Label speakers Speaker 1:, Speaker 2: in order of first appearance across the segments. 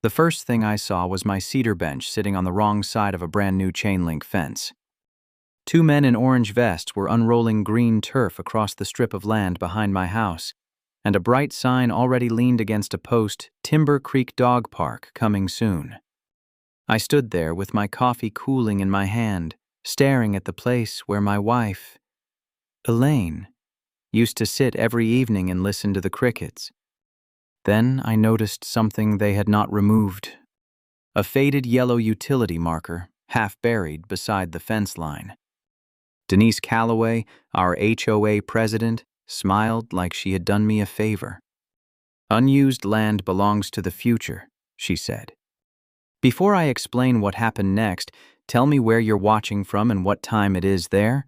Speaker 1: The first thing I saw was my cedar bench sitting on the wrong side of a brand new chain-link fence. Two men in orange vests were unrolling green turf across the strip of land behind my house, and a bright sign already leaned against a post, "Timber Creek Dog Park, coming soon." I stood there with my coffee cooling in my hand, staring at the place where my wife, Elaine, used to sit every evening and listen to the crickets. Then I noticed something they had not removed. A faded yellow utility marker, half buried beside the fence line. Denise Calloway, our HOA president, smiled like she had done me a favor. "Unused land belongs to the future," she said. "Before I explain what happened next, tell me where you're watching from and what time it is there,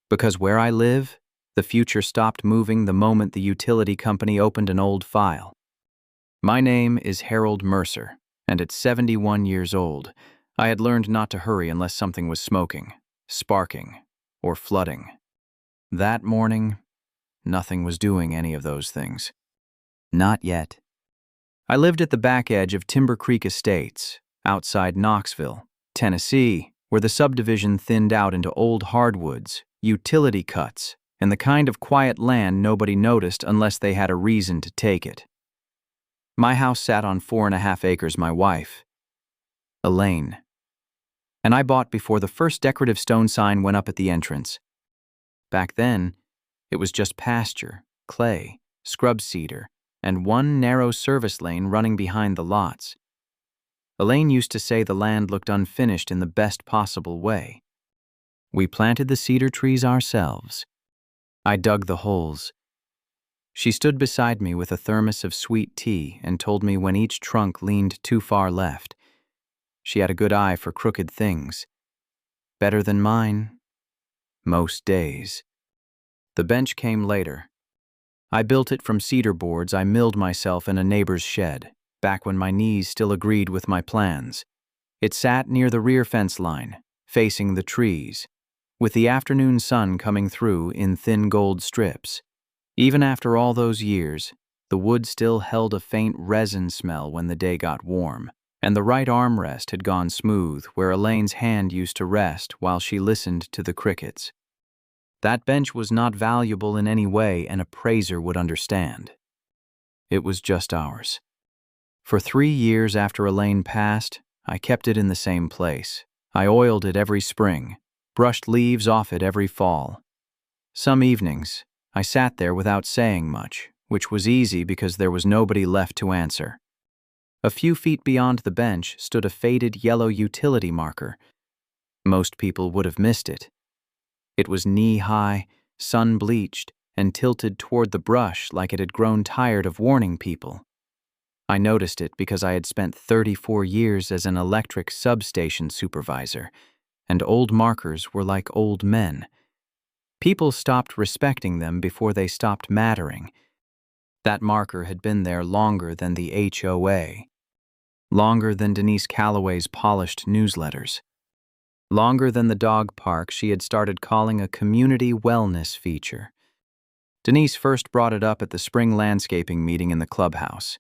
Speaker 1: because where I live, the future stopped moving the moment the utility company opened an old file. My name is Harold Mercer, and at 71 years old, I had learned not to hurry unless something was smoking, sparking, or flooding. That morning, nothing was doing any of those things. Not yet. I lived at the back edge of Timber Creek Estates, outside Knoxville, Tennessee, where the subdivision thinned out into old hardwoods, utility cuts, and the kind of quiet land nobody noticed unless they had a reason to take it. My house sat on 4.5 acres my wife, Elaine, and I bought before the first decorative stone sign went up at the entrance. Back then, it was just pasture, clay, scrub cedar, and one narrow service lane running behind the lots. Elaine used to say the land looked unfinished in the best possible way. We planted the cedar trees ourselves. I dug the holes. She stood beside me with a thermos of sweet tea and told me when each trunk leaned too far left. She had a good eye for crooked things. Better than mine, most days. The bench came later. I built it from cedar boards I milled myself in a neighbor's shed, back when my knees still agreed with my plans. It sat near the rear fence line, facing the trees, with the afternoon sun coming through in thin gold strips. Even after all those years, the wood still held a faint resin smell when the day got warm, and the right armrest had gone smooth where Elaine's hand used to rest while she listened to the crickets. That bench was not valuable in any way an appraiser would understand. It was just ours. For 3 years after Elaine passed, I kept it in the same place. I oiled it every spring, brushed leaves off it every fall. Some evenings, I sat there without saying much, which was easy because there was nobody left to answer. A few feet beyond the bench stood a faded yellow utility marker. Most people would have missed it. It was knee-high, sun-bleached, and tilted toward the brush like it had grown tired of warning people. I noticed it because I had spent 34 years as an electric substation supervisor, and old markers were like old men. People stopped respecting them before they stopped mattering. That marker had been there longer than the HOA, longer than Denise Calloway's polished newsletters, longer than the dog park she had started calling a community wellness feature. Denise first brought it up at the spring landscaping meeting in the clubhouse.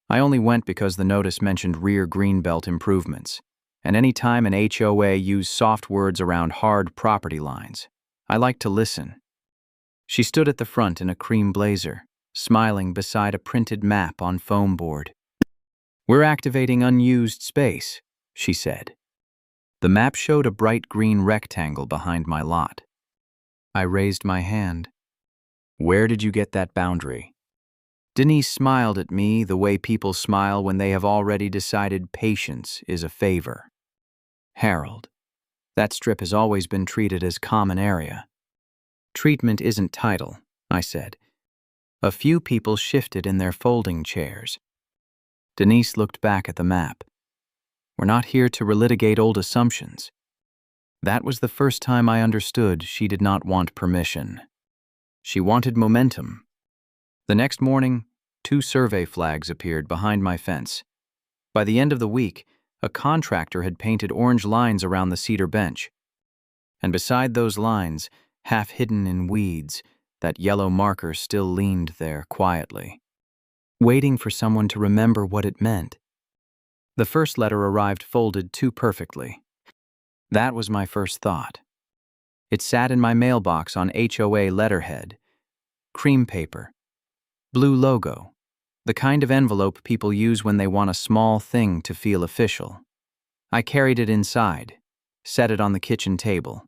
Speaker 1: I only went because the notice mentioned rear greenbelt improvements, and any time an HOA used soft words around hard property lines, I liked to listen. She stood at the front in a cream blazer, smiling beside a printed map on foam board. "We're activating unused space," she said. The map showed a bright green rectangle behind my lot. I raised my hand. "Where did you get that boundary?" Denise smiled at me the way people smile when they have already decided patience is a favor. "Harold, that strip has always been treated as common area." "Treatment isn't title," I said. A few people shifted in their folding chairs. Denise looked back at the map. "We're not here to relitigate old assumptions." That was the first time I understood she did not want permission. She wanted momentum. The next morning, 2 survey flags appeared behind my fence. By the end of the week, a contractor had painted orange lines around the cedar bench. And beside those lines, half hidden in weeds, that yellow marker still leaned there quietly, waiting for someone to remember what it meant. The first letter arrived folded too perfectly. That was my first thought. It sat in my mailbox on HOA letterhead. Cream paper. Blue logo. The kind of envelope people use when they want a small thing to feel official. I carried it inside, set it on the kitchen table,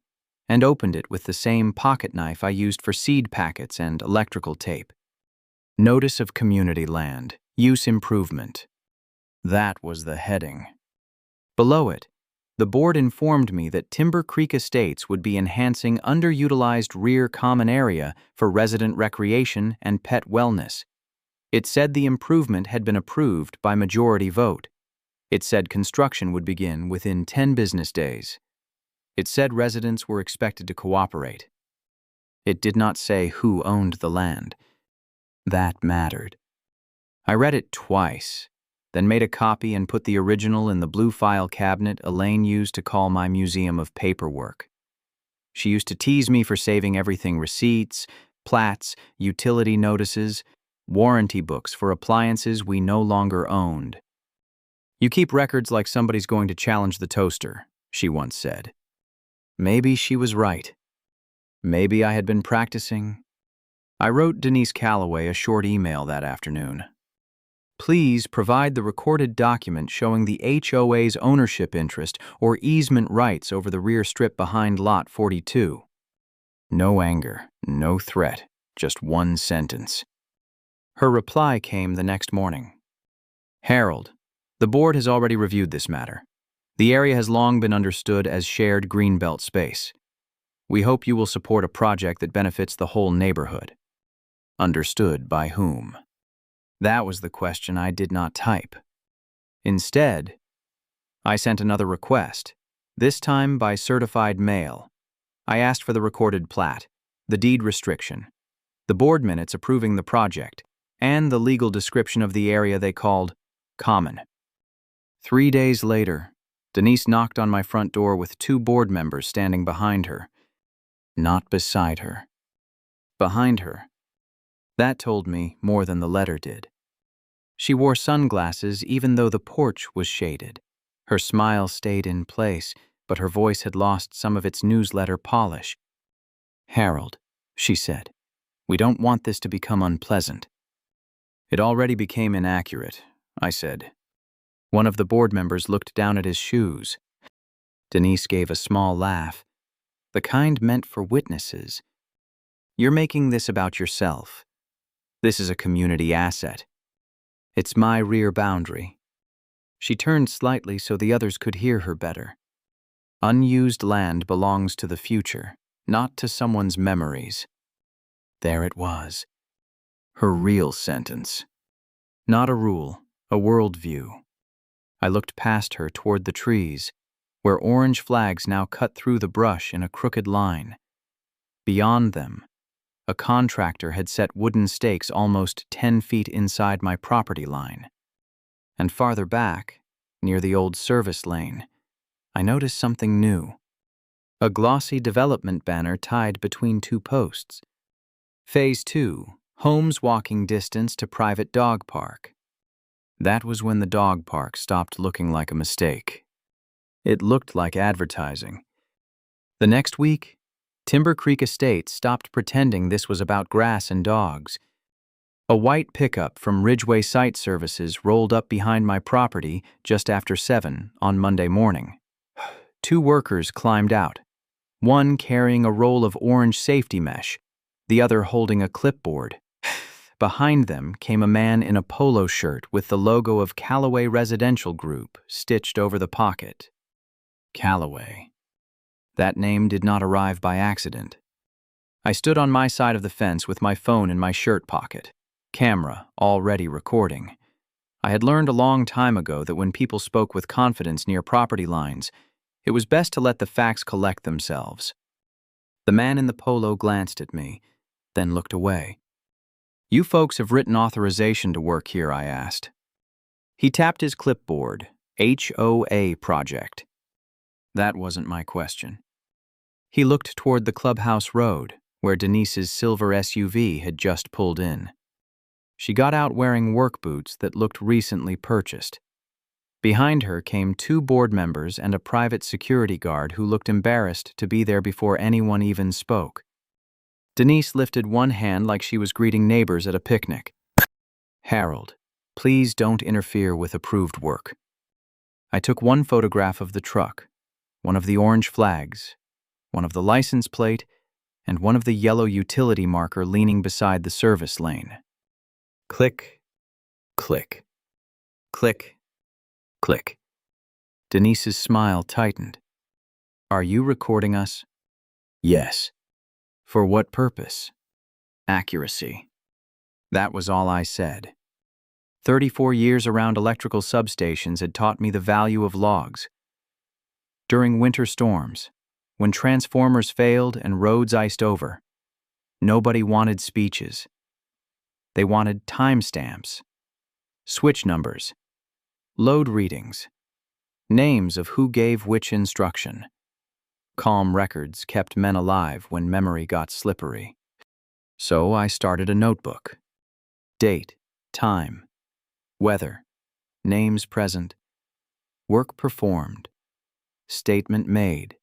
Speaker 1: and opened it with the same pocket knife I used for seed packets and electrical tape. Notice of community land, use improvement. That was the heading. Below it, the board informed me that Timber Creek Estates would be enhancing underutilized rear common area for resident recreation and pet wellness. It said the improvement had been approved by majority vote. It said construction would begin within 10 business days. It said residents were expected to cooperate. It did not say who owned the land. That mattered. I read it twice, then made a copy and put the original in the blue file cabinet Elaine used to call my museum of paperwork. She used to tease me for saving everything: receipts, plats, utility notices, warranty books for appliances we no longer owned. "You keep records like somebody's going to challenge the toaster," she once said. Maybe she was right. Maybe I had been practicing. I wrote Denise Calloway a short email that afternoon. Please provide the recorded document showing the HOA's ownership interest or easement rights over the rear strip behind Lot 42. No anger, no threat, just one sentence. Her reply came the next morning. Harold, the board has already reviewed this matter. The area has long been understood as shared greenbelt space. We hope you will support a project that benefits the whole neighborhood. Understood by whom? That was the question I did not type. Instead, I sent another request, this time by certified mail. I asked for the recorded plat, the deed restriction, the board minutes approving the project, and the legal description of the area they called common. 3 days later, Denise knocked on my front door with 2 board members standing behind her. Not beside her. Behind her. That told me more than the letter did. She wore sunglasses even though the porch was shaded. Her smile stayed in place, but her voice had lost some of its newsletter polish. Harold, she said, we don't want this to become unpleasant. It already became inaccurate, I said. One of the board members looked down at his shoes. Denise gave a small laugh, the kind meant for witnesses. You're making this about yourself. This is a community asset. It's my rear boundary. She turned slightly so the others could hear her better. Unused land belongs to the future, not to someone's memories. There it was. Her real sentence. Not a rule, a worldview. I looked past her toward the trees, where orange flags now cut through the brush in a crooked line. Beyond them, a contractor had set wooden stakes almost 10 feet inside my property line. And farther back, near the old service lane, I noticed something new. A glossy development banner tied between 2 posts. Phase 2, homes walking distance to private dog park. That was when the dog park stopped looking like a mistake. It looked like advertising. The next week, Timber Creek Estates stopped pretending this was about grass and dogs. A white pickup from Ridgeway Site Services rolled up behind my property just after 7 on Monday morning. 2 workers climbed out, one carrying a roll of orange safety mesh, the other holding a clipboard. Behind them came a man in a polo shirt with the logo of Calloway Residential Group stitched over the pocket. Calloway. That name did not arrive by accident. I stood on my side of the fence with my phone in my shirt pocket, camera already recording. I had learned a long time ago that when people spoke with confidence near property lines, it was best to let the facts collect themselves. The man in the polo glanced at me, then looked away. You folks have written authorization to work here, I asked. He tapped his clipboard, HOA project. That wasn't my question. He looked toward the clubhouse road, where Denise's silver SUV had just pulled in. She got out wearing work boots that looked recently purchased. Behind her came 2 board members and a private security guard who looked embarrassed to be there before anyone even spoke. Denise lifted one hand like she was greeting neighbors at a picnic. "Harold, please don't interfere with approved work." I took one photograph of the truck, one of the orange flags, one of the license plate, and one of the yellow utility marker leaning beside the service lane. Click, click, click, click. Denise's smile tightened. "Are you recording us?" "Yes." "For what purpose?" "Accuracy." That was all I said. 34 years around electrical substations had taught me the value of logs. During winter storms, when transformers failed and roads iced over, nobody wanted speeches. They wanted timestamps, switch numbers, load readings, names of who gave which instruction. Calm records kept men alive when memory got slippery. So I started a notebook. Date, time, weather, names present, work performed, statement made.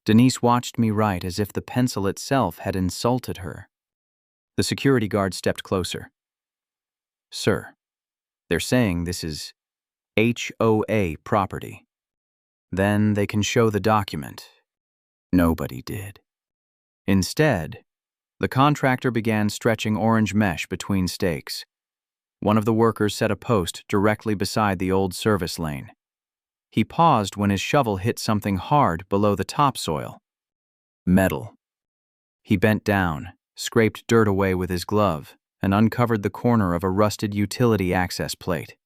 Speaker 1: Denise watched me write as if the pencil itself had insulted her. The security guard stepped closer. "Sir, they're saying this is HOA property. Then they can show the document." Nobody did. Instead, the contractor began stretching orange mesh between stakes. One of the workers set a post directly beside the old service lane. He paused when his shovel hit something hard below the topsoil. Metal. He bent down, scraped dirt away with his glove, and uncovered the corner of a rusted utility access plate.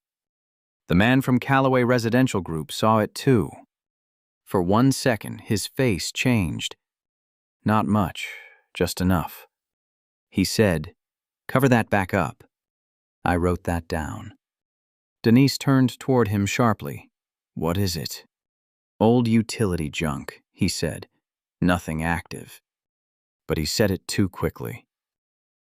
Speaker 1: The man from Callaway Residential Group saw it too. For 1 second, his face changed. "Not much, just enough." He said, "Cover that back up." I wrote that down. Denise turned toward him sharply. "What is it?" "Old utility junk," he said. "Nothing active." But he said it too quickly.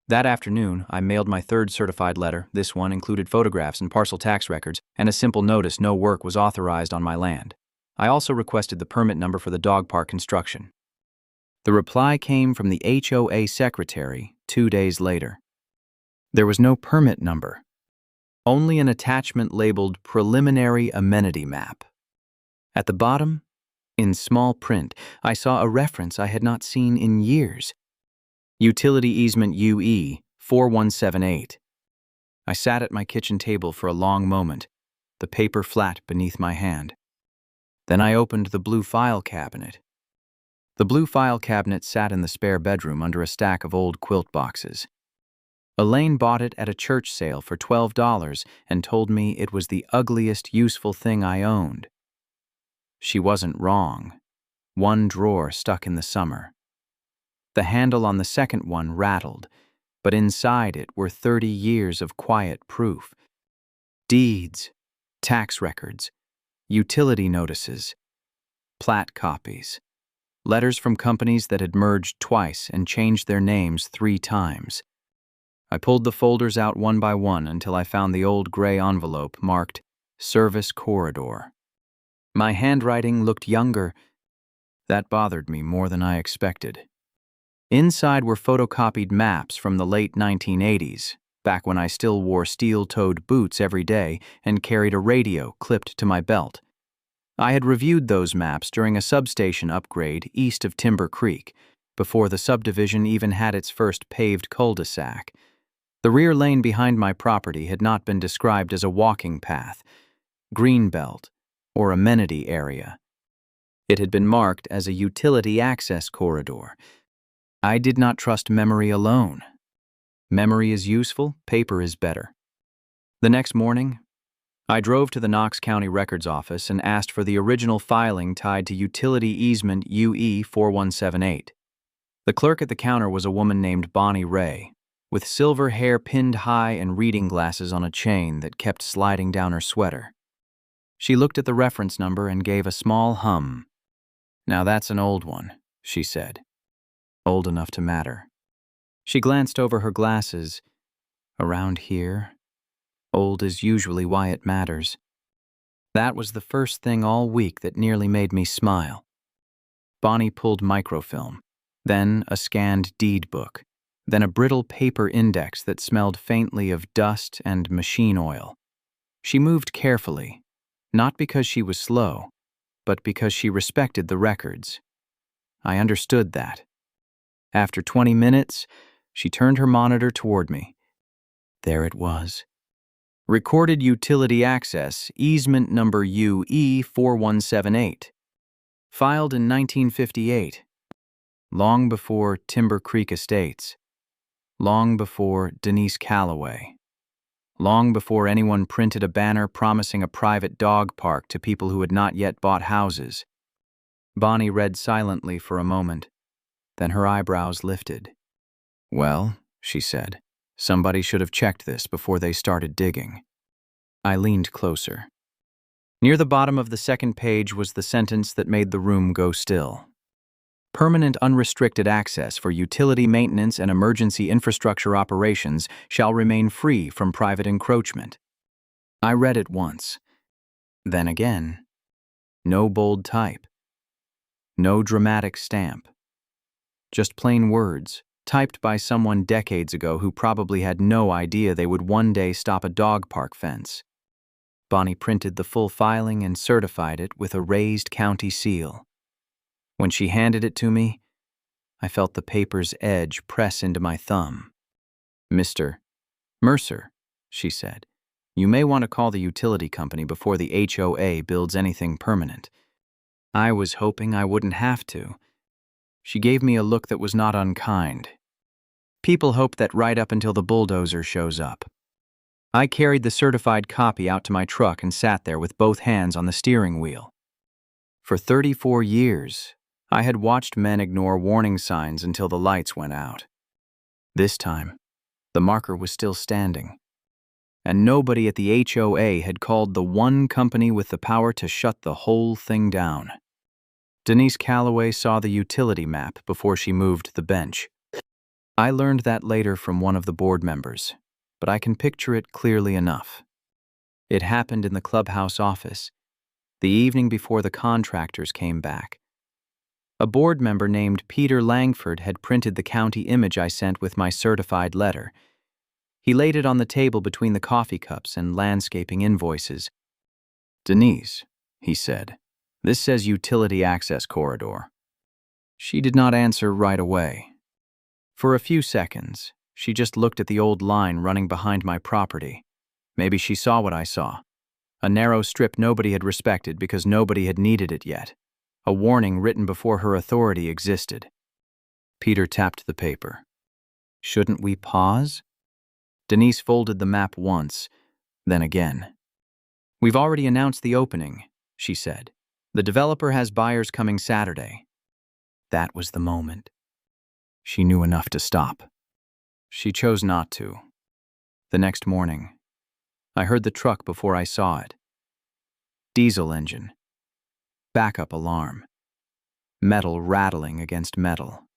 Speaker 1: That afternoon, I mailed my 3rd certified letter. This one included photographs and parcel tax records, and a simple notice no work was authorized on my land. I also requested the permit number for the dog park construction. The reply came from the HOA secretary 2 days later. There was no permit number, only an attachment labeled Preliminary Amenity Map. At the bottom, in small print, I saw a reference I had not seen in years. Utility Easement UE 4178. I sat at my kitchen table for a long moment, the paper flat beneath my hand. Then I opened the blue file cabinet. The blue file cabinet sat in the spare bedroom under a stack of old quilt boxes. Elaine bought it at a church sale for $12 and told me it was the ugliest useful thing I owned. She wasn't wrong. One drawer stuck in the summer. The handle on the second one rattled, but inside it were 30 years of quiet proof. Deeds, tax records, utility notices, plat copies, letters from companies that had merged twice and changed their names 3 times. I pulled the folders out one by one until I found the old gray envelope marked Service Corridor. My handwriting looked younger. That bothered me more than I expected. Inside were photocopied maps from the late 1980s, back when I still wore steel-toed boots every day and carried a radio clipped to my belt. I had reviewed those maps during a substation upgrade east of Timber Creek, before the subdivision even had its first paved cul-de-sac. The rear lane behind my property had not been described as a walking path, greenbelt, or amenity area. It had been marked as a utility access corridor. I did not trust memory alone. Memory is useful, paper is better. The next morning, I drove to the Knox County Records Office and asked for the original filing tied to Utility Easement UE 4178. The clerk at the counter was a woman named Bonnie Ray, with silver hair pinned high and reading glasses on a chain that kept sliding down her sweater. She looked at the reference number and gave a small hum. "Now that's an old one," she said. "Old enough to matter." She glanced over her glasses. "Around here, old is usually why it matters." That was the first thing all week that nearly made me smile. Bonnie pulled microfilm, then a scanned deed book, then a brittle paper index that smelled faintly of dust and machine oil. She moved carefully, not because she was slow, but because she respected the records. I understood that. After 20 minutes, she turned her monitor toward me. There it was. Recorded utility access, easement number UE4178. Filed in 1958. Long before Timber Creek Estates. Long before Denise Calloway. Long before anyone printed a banner promising a private dog park to people who had not yet bought houses. Bonnie read silently for a moment. Then her eyebrows lifted. "Well," she said, "somebody should have checked this before they started digging." I leaned closer. Near the bottom of the second page was the sentence that made the room go still. Permanent unrestricted access for utility maintenance and emergency infrastructure operations shall remain free from private encroachment. I read it once. Then again. No bold type. No dramatic stamp. Just plain words, typed by someone decades ago who probably had no idea they would one day stop a dog park fence. Bonnie printed the full filing and certified it with a raised county seal. When she handed it to me, I felt the paper's edge press into my thumb. "Mr. Mercer," she said, "you may want to call the utility company before the HOA builds anything permanent." I was hoping I wouldn't have to. She gave me a look that was not unkind. People hope that right up until the bulldozer shows up. I carried the certified copy out to my truck and sat there with both hands on the steering wheel. For 34 years, I had watched men ignore warning signs until the lights went out. This time, the marker was still standing, and nobody at the HOA had called the one company with the power to shut the whole thing down. Denise Calloway saw the utility map before she moved the bench. I learned that later from one of the board members, but I can picture it clearly enough. It happened in the clubhouse office, the evening before the contractors came back. A board member named Peter Langford had printed the county image I sent with my certified letter. He laid it on the table between the coffee cups and landscaping invoices. "Denise," he said, "this says utility access corridor." She did not answer right away. For a few seconds, she just looked at the old line running behind my property. Maybe she saw what I saw. A narrow strip nobody had respected because nobody had needed it yet. A warning written before her authority existed. Peter tapped the paper. "Shouldn't we pause?" Denise folded the map once, then again. "We've already announced the opening," she said. "The developer has buyers coming Saturday." That was the moment. She knew enough to stop. She chose not to. The next morning, I heard the truck before I saw it. Diesel engine. Backup alarm. Metal rattling against metal.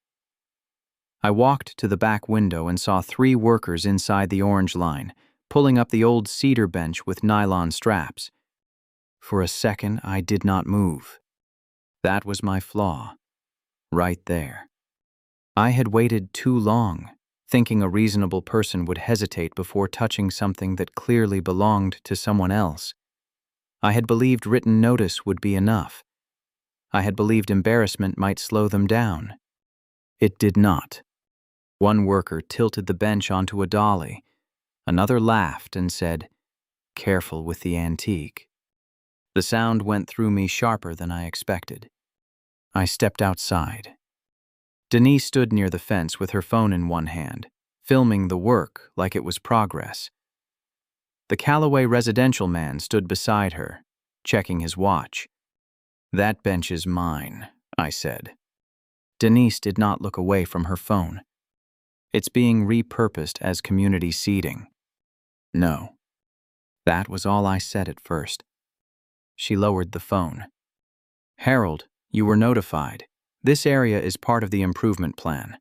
Speaker 1: I walked to the back window and saw 3 workers inside the orange line, pulling up the old cedar bench with nylon straps. For a second, I did not move. That was my flaw. Right there. I had waited too long, thinking a reasonable person would hesitate before touching something that clearly belonged to someone else. I had believed written notice would be enough. I had believed embarrassment might slow them down. It did not. One worker tilted the bench onto a dolly. Another laughed and said, "Careful with the antique." The sound went through me sharper than I expected. I stepped outside. Denise stood near the fence with her phone in one hand, filming the work like it was progress. The Calloway residential man stood beside her, checking his watch. "That bench is mine," I said. Denise did not look away from her phone. "It's being repurposed as community seating." No. That was all I said at first. She lowered the phone. "Harold, you were notified. This area is part of the improvement plan."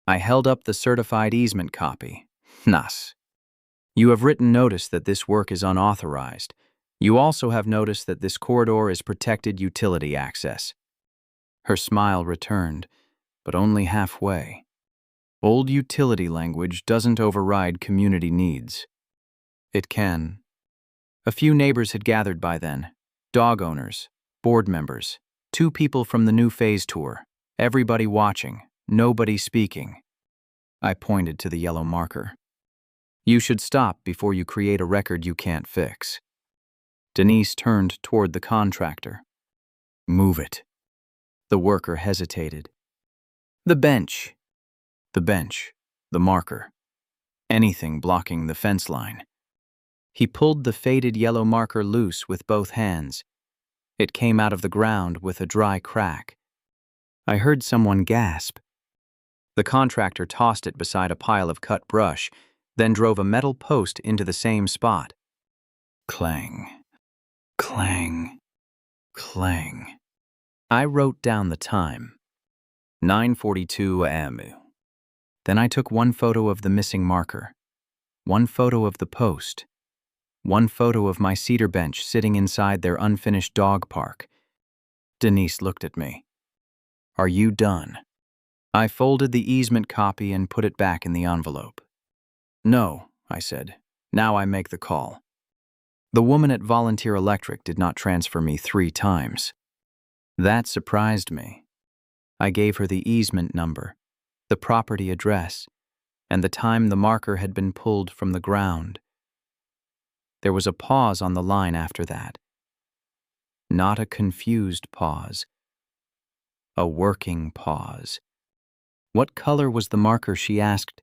Speaker 1: I held up the certified easement copy. "Nas. You have written notice that this work is unauthorized. You also have noticed that this corridor is protected utility access. Her smile returned, but only halfway. Old utility language doesn't override community needs. It can. A few neighbors had gathered by then. Dog owners, board members, 2 people from the new phase tour. Everybody watching, nobody speaking. I pointed to the yellow marker. You should stop before you create a record you can't fix. Denise turned toward the contractor. Move it. The worker hesitated. The bench. The bench. The marker. Anything blocking the fence line. He pulled the faded yellow marker loose with both hands. It came out of the ground with a dry crack. I heard someone gasp. The contractor tossed it beside a pile of cut brush, then drove a metal post into the same spot. Clang. Clang. Clang. I wrote down the time. 9:42 a.m. Then I took one photo of the missing marker, one photo of the post, one photo of my cedar bench sitting inside their unfinished dog park. Denise looked at me. Are you done? I folded the easement copy and put it back in the envelope. No, I said. Now I make the call. The woman at Volunteer Electric did not transfer me 3 times. That surprised me. I gave her the easement number, the property address, and the time the marker had been pulled from the ground. There was a pause on the line after that. Not a confused pause. A working pause. What color was the marker, she asked.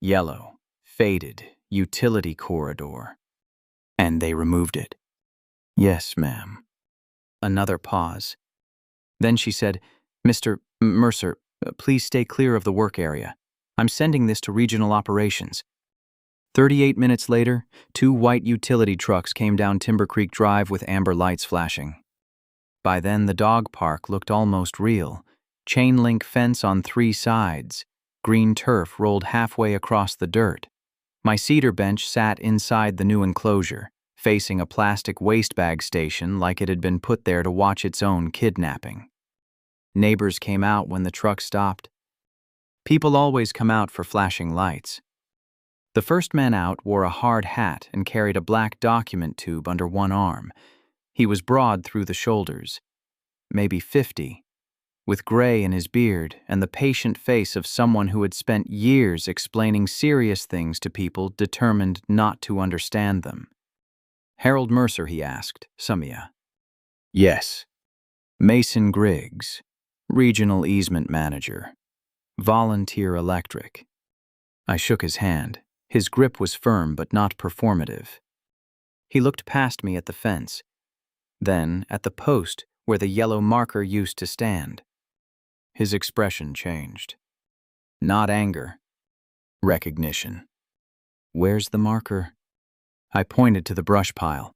Speaker 1: Yellow, faded, utility corridor. And they removed it. Yes, ma'am. Another pause. Then she said, Mr. Mercer, please stay clear of the work area. I'm sending this to regional operations. 38 minutes later, 2 white utility trucks came down Timber Creek Drive with amber lights flashing. By then, the dog park looked almost real. Chain link fence on 3 sides. Green turf rolled halfway across the dirt. My cedar bench sat inside the new enclosure, facing a plastic waste bag station like it had been put there to watch its own kidnapping. Neighbors came out when the truck stopped. People always come out for flashing lights. The first man out wore a hard hat and carried a black document tube under one arm. He was broad through the shoulders, maybe 50, with gray in his beard and the patient face of someone who had spent years explaining serious things to people determined not to understand them. Harold Mercer, he asked, Sumia. Yes. Mason Griggs, Regional Easement Manager. Volunteer Electric. I shook his hand. His grip was firm but not performative. He looked past me at the fence, then at the post where the yellow marker used to stand. His expression changed. Not anger. Recognition. Where's the marker? I pointed to the brush pile.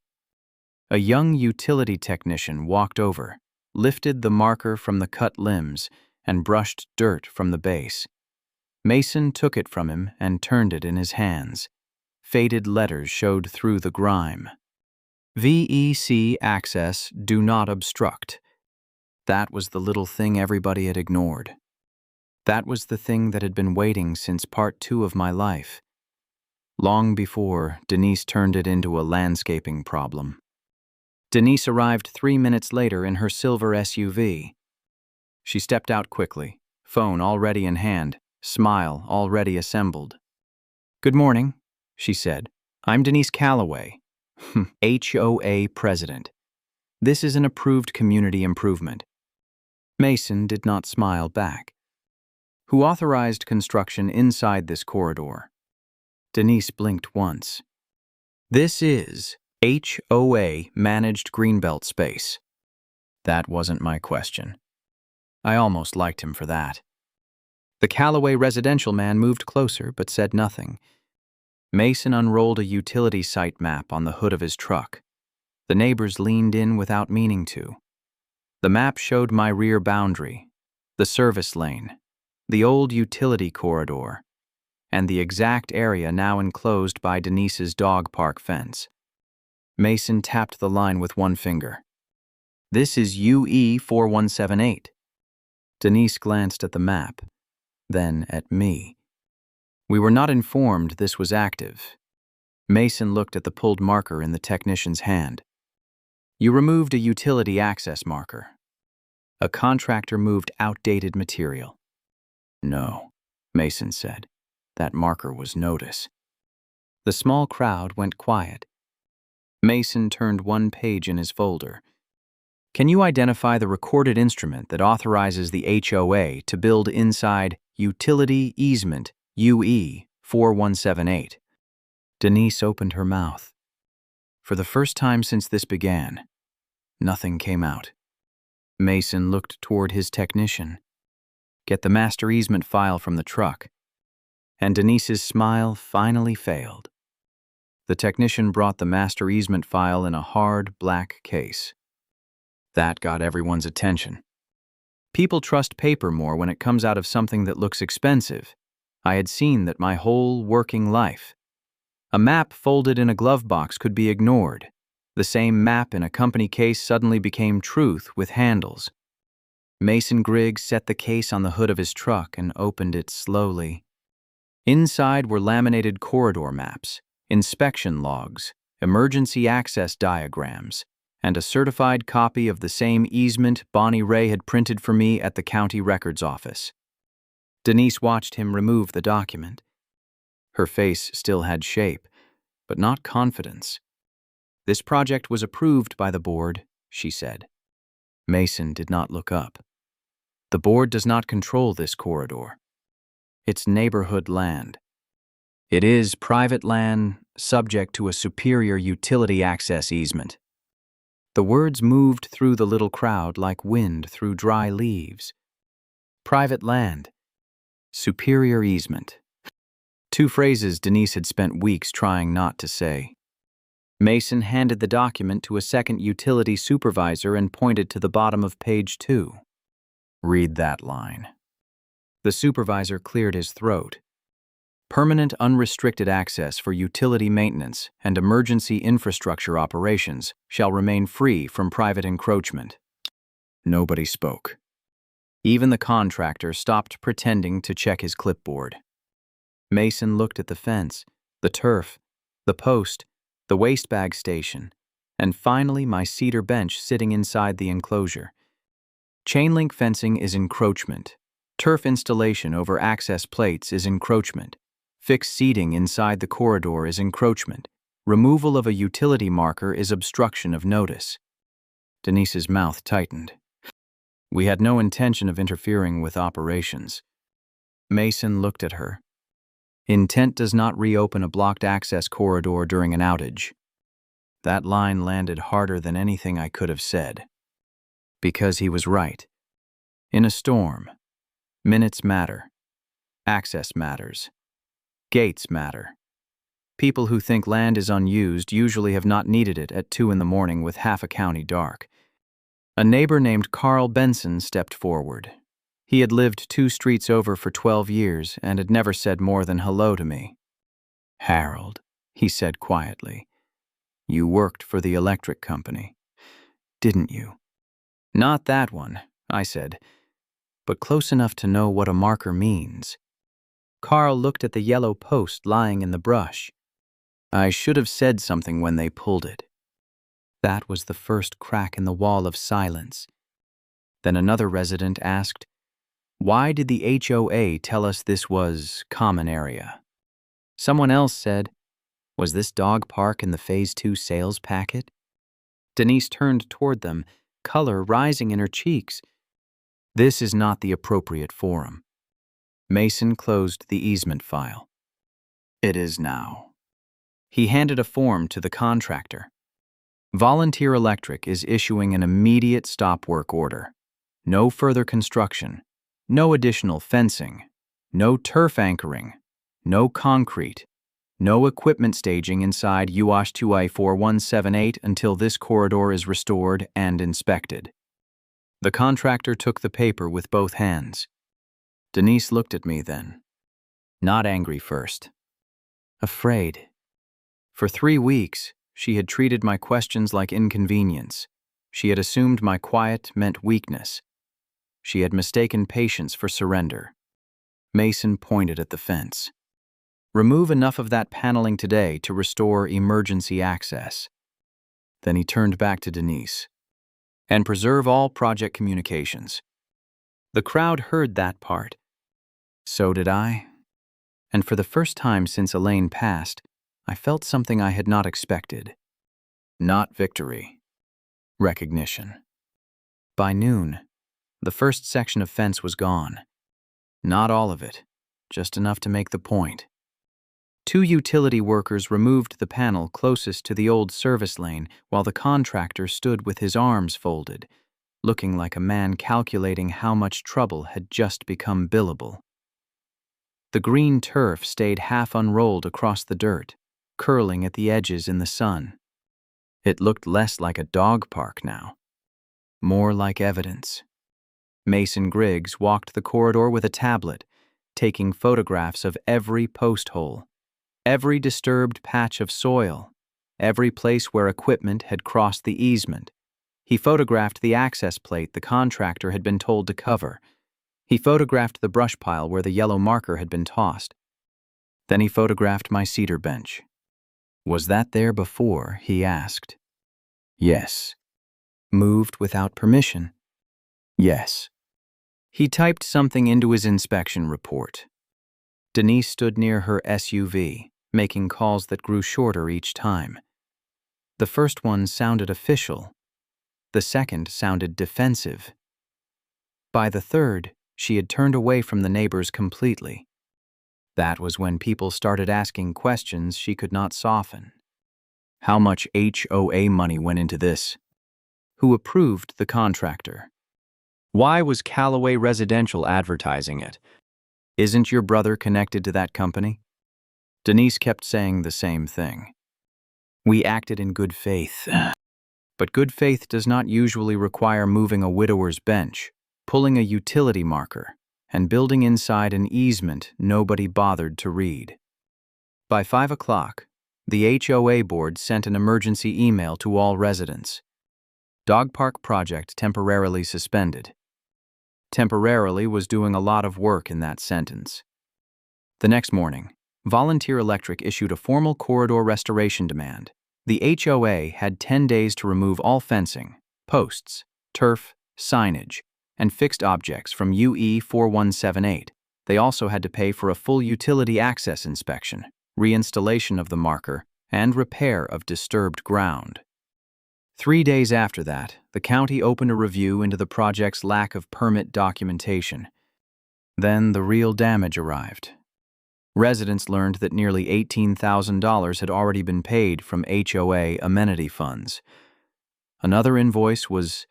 Speaker 1: A young utility technician walked over, lifted the marker from the cut limbs, and brushed dirt from the base. Mason took it from him and turned it in his hands. Faded letters showed through the grime. VEC access, do not obstruct. That was the little thing everybody had ignored. That was the thing that had been waiting since part 2 of my life. Long before, Denise turned it into a landscaping problem. Denise arrived 3 minutes later in her silver SUV. She stepped out quickly, phone already in hand, smile already assembled. Good morning, she said. I'm Denise Calloway, HOA president. This is an approved community improvement. Mason did not smile back. Who authorized construction inside this corridor? Denise blinked once. This is HOA managed greenbelt space. That wasn't my question. I almost liked him for that. The Calloway residential man moved closer but said nothing. Mason unrolled a utility site map on the hood of his truck. The neighbors leaned in without meaning to. The map showed my rear boundary, the service lane, the old utility corridor, and the exact area now enclosed by Denise's dog park fence. Mason tapped the line with one finger. This is UE 4178. Denise glanced at the map, then at me. We were not informed this was active. Mason looked at the pulled marker in the technician's hand. You removed a utility access marker. A contractor moved outdated material. No, Mason said. That marker was notice. The small crowd went quiet. Mason turned one page in his folder. Can you identify the recorded instrument that authorizes the HOA to build inside utility easement UE 4178? Denise opened her mouth. For the first time since this began, nothing came out. Mason looked toward his technician. Get the master easement file from the truck. And Denise's smile finally failed. The technician brought the master easement file in a hard, black case. That got everyone's attention. People trust paper more when it comes out of something that looks expensive. I had seen that my whole working life. A map folded in a glove box could be ignored. The same map in a company case suddenly became truth with handles. Mason Griggs set the case on the hood of his truck and opened it slowly. Inside were laminated corridor maps, inspection logs, emergency access diagrams, and a certified copy of the same easement Bonnie Ray had printed for me at the county records office. Denise watched him remove the document. Her face still had shape, but not confidence. This project was approved by the board, she said. Mason did not look up. The board does not control this corridor. It's neighborhood land. It is private land subject to a superior utility access easement. The words moved through the little crowd like wind through dry leaves. Private land. Superior easement. Two phrases Denise had spent weeks trying not to say. Mason handed the document to a second utility supervisor and pointed to the bottom of page 2. Read that line. The supervisor cleared his throat. Permanent unrestricted access for utility maintenance and emergency infrastructure operations shall remain free from private encroachment. Nobody spoke. Even the contractor stopped pretending to check his clipboard. Mason looked at the fence, the turf, the post, the waste bag station, and finally my cedar bench sitting inside the enclosure. Chain link fencing is encroachment. Turf installation over access plates is encroachment. Fixed seating inside the corridor is encroachment. Removal of a utility marker is obstruction of notice. Denise's mouth tightened. We had no intention of interfering with operations. Mason looked at her. Intent does not reopen a blocked access corridor during an outage. That line landed harder than anything I could have said. Because he was right. In a storm, minutes matter. Access matters. Gates matter. People who think land is unused usually have not needed it at 2 a.m. with half a county dark. A neighbor named Carl Benson stepped forward. He had lived 2 streets over for 12 years and had never said more than hello to me. Harold, he said quietly, you worked for the electric company, didn't you? Not that one, I said, but close enough to know what a marker means. Carl looked at the yellow post lying in the brush. I should have said something when they pulled it. That was the first crack in the wall of silence. Then another resident asked, why did the HOA tell us this was common area? Someone else said, was this dog park in the Phase 2 sales packet? Denise turned toward them, color rising in her cheeks. This is not the appropriate forum. Mason closed the easement file. It is now. He handed a form to the contractor. Volunteer Electric is issuing an immediate stop work order. No further construction. No additional fencing. No turf anchoring. No concrete. No equipment staging inside UOSH 2A 4178 until this corridor is restored and inspected. The contractor took the paper with both hands. Denise looked at me then. Not angry first. Afraid. For 3 weeks, She had treated my questions like inconvenience. She had assumed my quiet meant weakness. She had mistaken patience for surrender. Mason pointed at the fence. Remove enough of that paneling today to restore emergency access. Then he turned back to Denise. And preserve all project communications. The crowd heard that part. So did I. And for the first time since Elaine passed, I felt something I had not expected. Not victory. Recognition. By noon, the first section of fence was gone. Not all of it, just enough to make the point. 2 utility workers removed the panel closest to the old service lane while the contractor stood with his arms folded, looking like a man calculating how much trouble had just become billable. The green turf stayed half unrolled across the dirt, curling at the edges in the sun. It looked less like a dog park now, more like evidence. Mason Griggs walked the corridor with a tablet, taking photographs of every post hole, every disturbed patch of soil, every place where equipment had crossed the easement. He photographed the access plate the contractor had been told to cover. He photographed the brush pile where the yellow marker had been tossed. Then he photographed my cedar bench. Was that there before? He asked. Yes. Moved without permission? Yes. He typed something into his inspection report. Denise stood near her SUV, making calls that grew shorter each time. The first one sounded official. The second sounded defensive. By the third, she had turned away from the neighbors completely. That was when people started asking questions she could not soften. How much HOA money went into this? Who approved the contractor? Why was Callaway Residential advertising it? Isn't your brother connected to that company? Denise kept saying the same thing. We acted in good faith. But good faith does not usually require moving a widower's bench, pulling a utility marker, and building inside an easement nobody bothered to read. By 5 o'clock, the HOA board sent an emergency email to all residents. Dog park project temporarily suspended. Temporarily was doing a lot of work in that sentence. The next morning, Volunteer Electric issued a formal corridor restoration demand. The HOA had 10 days to remove all fencing, posts, turf, signage, and fixed objects from UE 4178. They also had to pay for a full utility access inspection, reinstallation of the marker, and repair of disturbed ground. 3 days after that, the county opened a review into the project's lack of permit documentation. Then the real damage arrived. Residents learned that nearly $18,000 had already been paid from HOA amenity funds. Another invoice was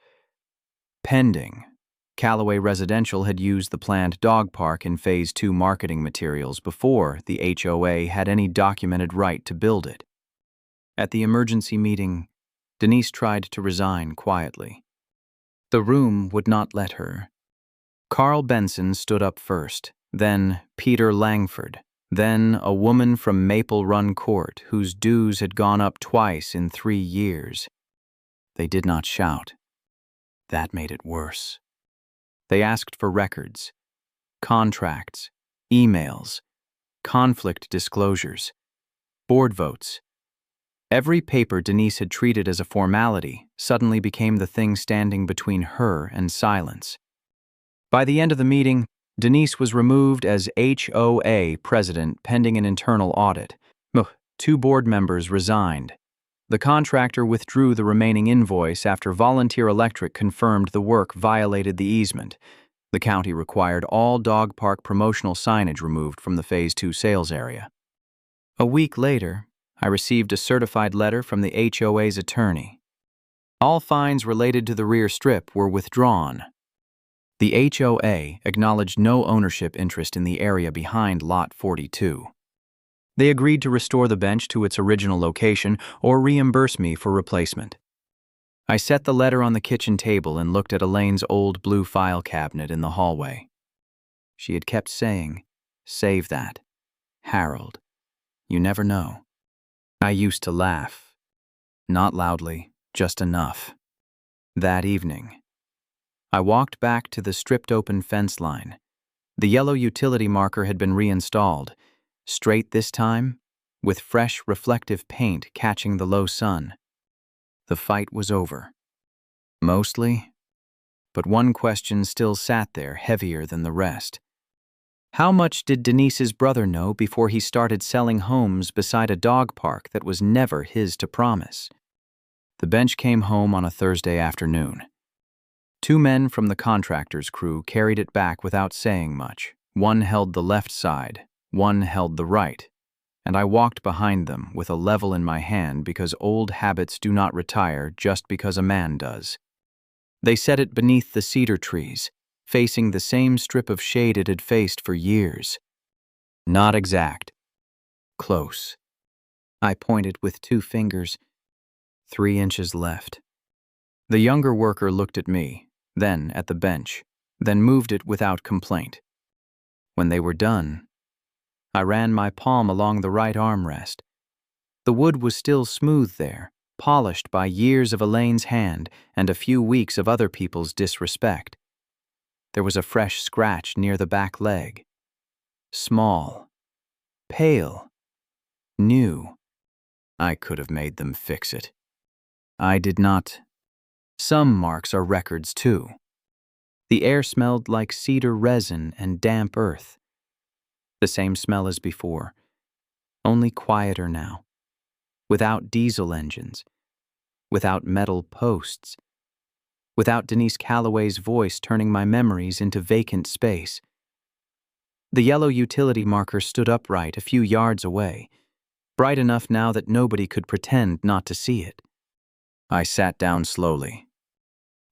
Speaker 1: pending. Callaway Residential had used the planned dog park in Phase 2 marketing materials before the HOA had any documented right to build it. At the emergency meeting, Denise tried to resign quietly. The room would not let her. Carl Benson stood up first, then Peter Langford, then a woman from Maple Run Court whose dues had gone up twice in 3 years. They did not shout. That made it worse. They asked for records, contracts, emails, conflict disclosures, board votes. Every paper Denise had treated as a formality suddenly became the thing standing between her and silence. By the end of the meeting, Denise was removed as HOA president pending an internal audit. 2 board members resigned. The contractor withdrew the remaining invoice after Volunteer Electric confirmed the work violated the easement. The county required all dog park promotional signage removed from the Phase 2 sales area. A week later, I received a certified letter from the HOA's attorney. All fines related to the rear strip were withdrawn. The HOA acknowledged no ownership interest in the area behind Lot 42. They agreed to restore the bench to its original location or reimburse me for replacement. I set the letter on the kitchen table and looked at Elaine's old blue file cabinet in the hallway. She had kept saying, "Save that. Harold. You never know." I used to laugh. Not loudly, just enough. That evening, I walked back to the stripped-open fence line. The yellow utility marker had been reinstalled, straight this time, with fresh, reflective paint catching the low sun. The fight was over. Mostly, but one question still sat there, heavier than the rest. How much did Denise's brother know before he started selling homes beside a dog park that was never his to promise? The bench came home on a Thursday afternoon. 2 men from the contractor's crew carried it back without saying much. One held the left side, one held the right, and I walked behind them with a level in my hand because old habits do not retire just because a man does. They set it beneath the cedar trees, facing the same strip of shade it had faced for years. Not exact. Close. I pointed with 2 fingers. 3 inches left. The younger worker looked at me, then at the bench, then moved it without complaint. When they were done, I ran my palm along the right armrest. The wood was still smooth there, polished by years of Elaine's hand and a few weeks of other people's disrespect. There was a fresh scratch near the back leg. Small, pale, new. I could have made them fix it. I did not. Some marks are records too. The air smelled like cedar resin and damp earth. The same smell as before, only quieter now. Without diesel engines, without metal posts, without Denise Calloway's voice turning my memories into vacant space. The yellow utility marker stood upright a few yards away, bright enough now that nobody could pretend not to see it. I sat down slowly.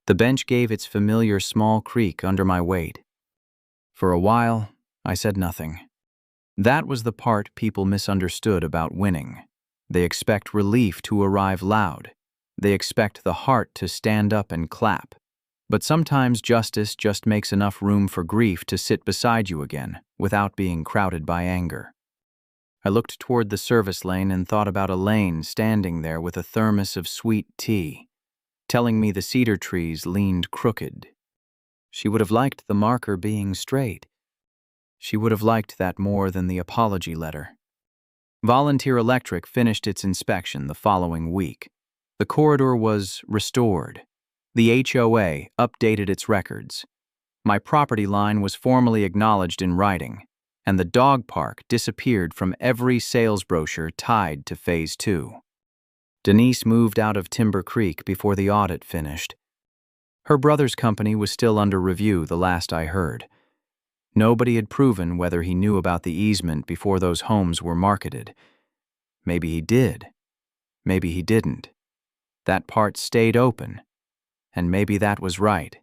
Speaker 1: The bench gave its familiar small creak under my weight. For a while, I said nothing. That was the part people misunderstood about winning. They expect relief to arrive loud. They expect the heart to stand up and clap. But sometimes justice just makes enough room for grief to sit beside you again, without being crowded by anger. I looked toward the service lane and thought about Elaine standing there with a thermos of sweet tea, telling me the cedar trees leaned crooked. She would have liked the marker being straight. She would have liked that more than the apology letter. Volunteer Electric finished its inspection the following week. The corridor was restored. The HOA updated its records. My property line was formally acknowledged in writing, and the dog park disappeared from every sales brochure tied to Phase 2. Denise moved out of Timber Creek before the audit finished. Her brother's company was still under review the last I heard. Nobody had proven whether he knew about the easement before those homes were marketed. Maybe he did. Maybe he didn't. That part stayed open, and maybe that was right.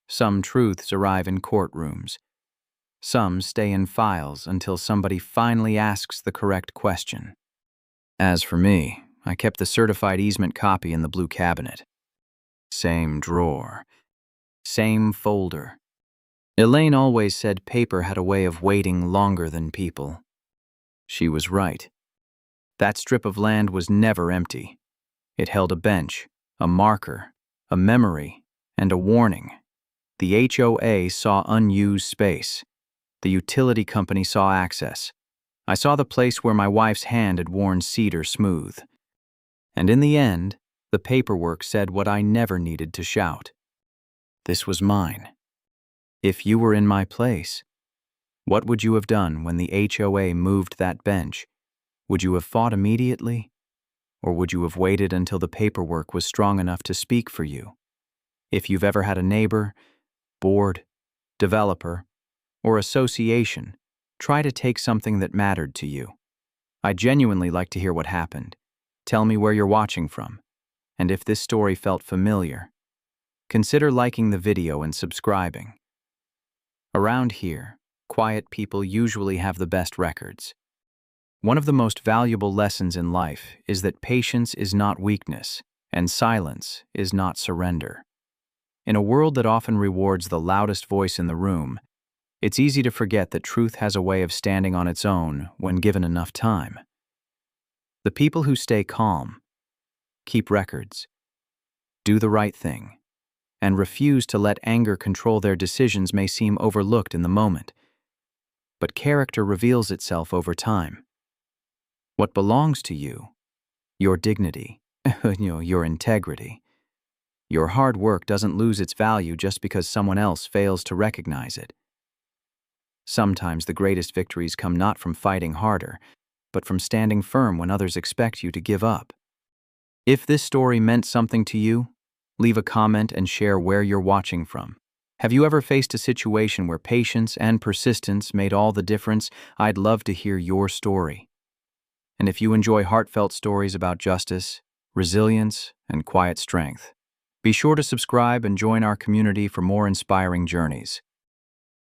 Speaker 1: Some truths arrive in courtrooms. Some stay in files until somebody finally asks the correct question. As for me, I kept the certified easement copy in the blue cabinet. Same drawer. Same folder. Elaine always said paper had a way of waiting longer than people. She was right. That strip of land was never empty. It held a bench, a marker, a memory, and a warning. The HOA saw unused space. The utility company saw access. I saw the place where my wife's hand had worn cedar smooth. And in the end, the paperwork said what I never needed to shout. This was mine. If you were in my place, what would you have done when the HOA moved that bench? Would you have fought immediately? Or would you have waited until the paperwork was strong enough to speak for you? If you've ever had a neighbor, board, developer, or association try to take something that mattered to you, I'd genuinely like to hear what happened. Tell me where you're watching from. And if this story felt familiar, consider liking the video and subscribing. Around here, quiet people usually have the best records. One of the most valuable lessons in life is that patience is not weakness, and silence is not surrender. In a world that often rewards the loudest voice in the room, it's easy to forget that truth has a way of standing on its own when given enough time. The people who stay calm, Keep records. Do the right thing. And refuse to let anger control their decisions may seem overlooked in the moment. But character reveals itself over time. What belongs to you, your dignity, your integrity, your hard work doesn't lose its value just because someone else fails to recognize it. Sometimes the greatest victories come not from fighting harder, but from standing firm when others expect you to give up. If this story meant something to you, leave a comment and share where you're watching from. Have you ever faced a situation where patience and persistence made all the difference? I'd love to hear your story. And if you enjoy heartfelt stories about justice, resilience, and quiet strength, be sure to subscribe and join our community for more inspiring journeys.